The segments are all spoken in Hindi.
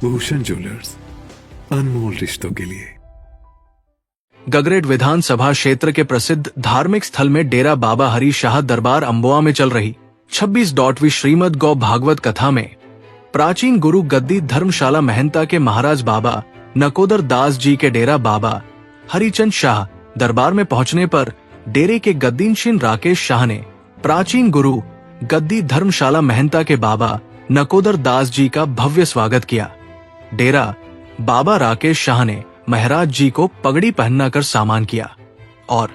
भूषण ज्वेलर्स, अनमोल रिश्तों के लिए। गगरेट विधानसभा क्षेत्र के प्रसिद्ध धार्मिक स्थल में डेरा बाबा हरी शाह दरबार अम्बोआ में चल रही 26वीं श्रीमद गौ भागवत कथा में प्राचीन गुरु गद्दी धर्मशाला महंता के महाराज बाबा नकोदर दास जी के डेरा बाबा हरिचंद शाह दरबार में पहुंचने पर डेरे के गद्दीनशीन राकेश शाह ने प्राचीन गुरु गद्दी धर्मशाला महंता के बाबा नकोदर दास जी का भव्य स्वागत किया। डेरा बाबा राकेश शाह ने महाराज जी को पगड़ी पहना कर सामान किया और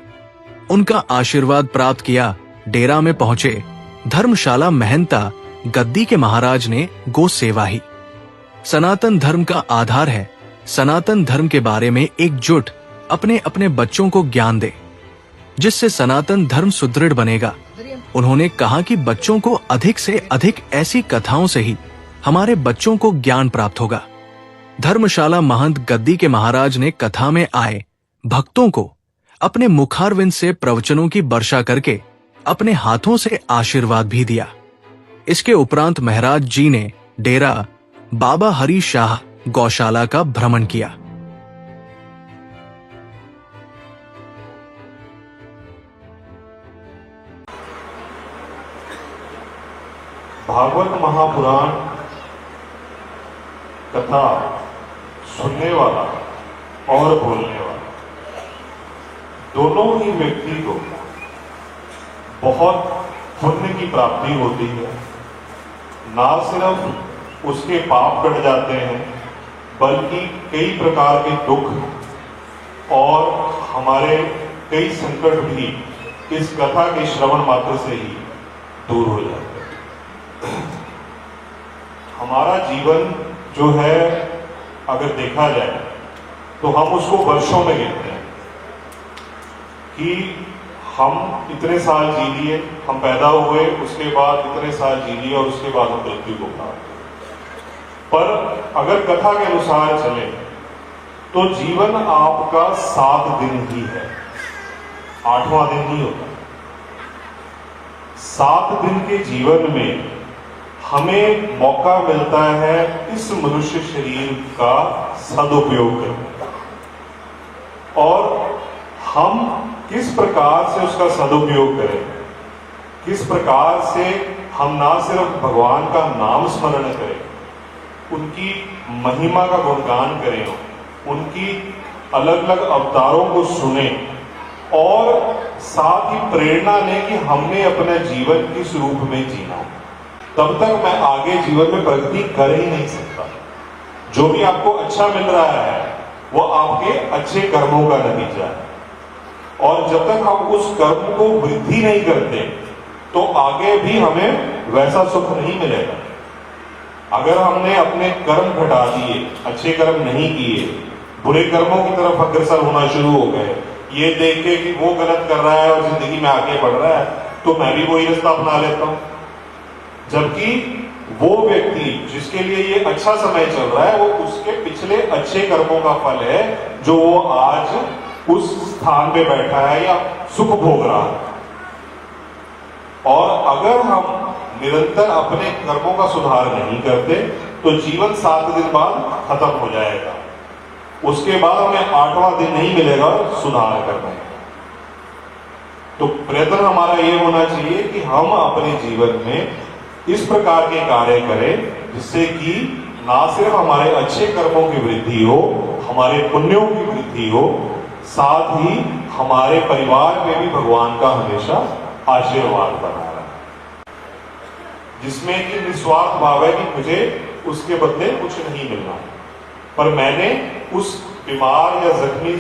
उनका आशीर्वाद प्राप्त किया। डेरा में पहुंचे धर्मशाला महंता गद्दी के महाराज ने गो सेवा ही सनातन धर्म का आधार है। सनातन धर्म के बारे में एकजुट अपने अपने बच्चों को ज्ञान दे, जिससे सनातन धर्म सुदृढ़ बनेगा। उन्होंने कहा कि बच्चों को अधिक से अधिक ऐसी कथाओं से ही हमारे बच्चों को ज्ञान प्राप्त होगा। धर्मशाला महंत गद्दी के महाराज ने कथा में आए भक्तों को अपने मुखारविंद से प्रवचनों की वर्षा करके अपने हाथों से आशीर्वाद भी दिया। इसके उपरांत महाराज जी ने डेरा बाबा हरी शाह गौशाला का भ्रमण किया। भागवत महापुराण कथा सुनने वाला और बोलने वाला दोनों ही व्यक्ति को बहुत पुण्य की प्राप्ति होती है। ना सिर्फ उसके पाप कट जाते हैं, बल्कि कई प्रकार के दुख और हमारे कई संकट भी इस कथा के श्रवण मात्र से ही दूर हो जाते हैं। हमारा जीवन जो है अगर देखा जाए तो हम उसको वर्षों में गिनते हैं कि हम इतने साल जी लिए, हम पैदा हुए, उसके बाद इतने साल जी लिए और उसके बाद हम मृत्यु को प्राप्त हुए। पर अगर कथा के अनुसार चले तो जीवन आपका 7 दिन ही है, 8वां दिन नहीं होता। 7 दिन के जीवन में हमें मौका मिलता है इस मनुष्य शरीर का सदुपयोग करने का, और हम किस प्रकार से उसका सदुपयोग करें, किस प्रकार से हम ना सिर्फ भगवान का नाम स्मरण करें, उनकी महिमा का गुणगान करें, उनकी अलग अलग अवतारों को सुने और साथ ही प्रेरणा लें कि हमने अपने जीवन किस रूप में जीना, तब तक मैं आगे जीवन में प्रगति कर ही नहीं सकता। जो भी आपको अच्छा मिल रहा है वो आपके अच्छे कर्मों का नतीजा है, और जब तक हम उस कर्म को वृद्धि नहीं करते तो आगे भी हमें वैसा सुख नहीं मिलेगा। अगर हमने अपने कर्म घटा दिए, अच्छे कर्म नहीं किए, बुरे कर्मों की तरफ अग्रसर होना शुरू हो गए, ये देख के कि वो गलत कर रहा है और जिंदगी में आगे बढ़ रहा है तो मैं भी वही रास्ता अपना लेता हूं, जबकि वो व्यक्ति जिसके लिए ये अच्छा समय चल रहा है वो उसके पिछले अच्छे कर्मों का फल है जो वो आज उस स्थान पे बैठा है या सुख भोग रहा है। और अगर हम निरंतर अपने कर्मों का सुधार नहीं करते तो जीवन 7 दिन बाद खत्म हो जाएगा, उसके बाद हमें 8वां दिन नहीं मिलेगा सुधार करने का। तो प्रयत्न हमारा ये होना चाहिए कि हम अपने जीवन में इस प्रकार के कार्य करें जिससे कि ना सिर्फ हमारे अच्छे कर्मों की वृद्धि हो, हमारे पुण्यों की वृद्धि हो, साथ ही हमारे परिवार में भी भगवान का हमेशा आशीर्वाद बना रहे, जिसमें कि निस्वार्थ भाव है कि मुझे उसके बदले कुछ नहीं मिलना, पर मैंने उस बीमार या जख्मी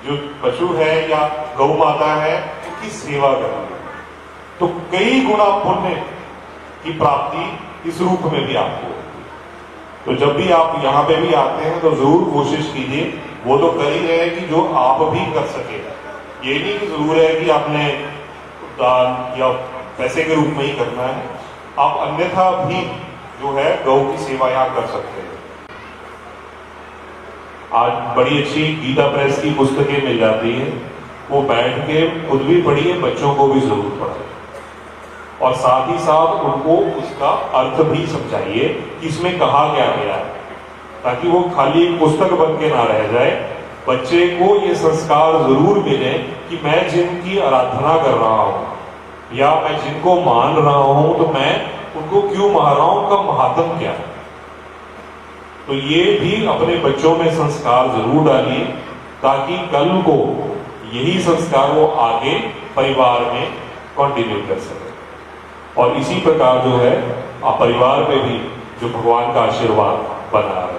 जो पशु है या गौ माता है उनकी सेवा करनी है। तो कई गुना पुण्य की प्राप्ति इस रूप में भी आपको होती है। तो जब भी आप यहाँ पे भी आते हैं तो जरूर कोशिश कीजिए, वो तो कर ही रहे हैं कि जो आप भी कर सके। ये नहीं कि जरूर है कि आपने दान या पैसे के रूप में ही करना है, आप अन्यथा भी जो है गौ की सेवा यहाँ कर सकते हैं। आज बड़ी अच्छी गीता प्रेस की पुस्तकें मिल जाती हैं, वो बैठ के खुद भी पढ़िए, बच्चों को भी जरूर पढ़ाइए और साथ ही साथ उनको उसका अर्थ भी समझाइए कि इसमें कहा क्या गया है, ताकि वो खाली एक पुस्तक बन के ना रह जाए। बच्चे को ये संस्कार जरूर मिले कि मैं जिनकी आराधना कर रहा हूं या मैं जिनको मान रहा हूं तो मैं उनको क्यों मान रहा हूं, उनका महात्म क्या है। तो ये भी अपने बच्चों में संस्कार जरूर डालिए ताकि कल को यही संस्कार वो आगे परिवार में कंटिन्यू कर सके। और इसी प्रकार जो है परिवार में भी जो भगवान का आशीर्वाद बना रहे।